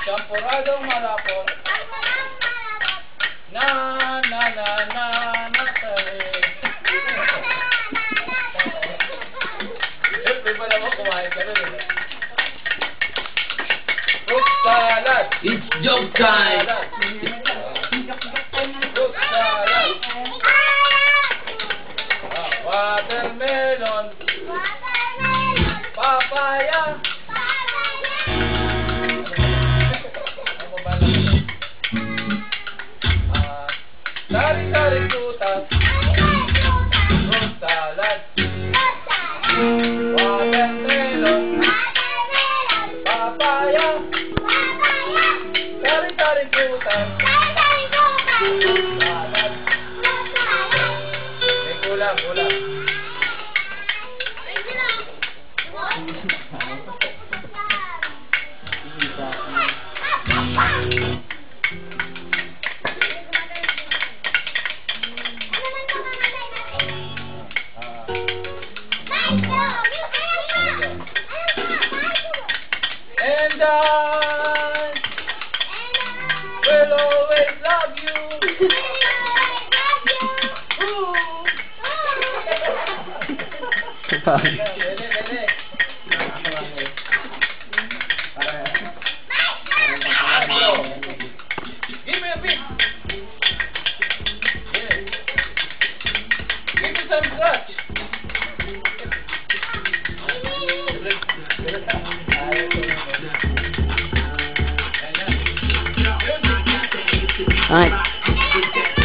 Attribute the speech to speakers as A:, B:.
A: Champuradong malapot. Na Siyempre pala mo kumain ka rin eh. Fruit salad.
B: It's joke time.
A: Fruit salad. Watermelon. Papaya. Ano ba lang? Sari-sari frutas. Fruit salad. Watermelon. Papaya. Sari-sari frutas. Salad. May kulang. And I will always love you. Dali. Give me a bit. Give me some scratch.
B: Alright.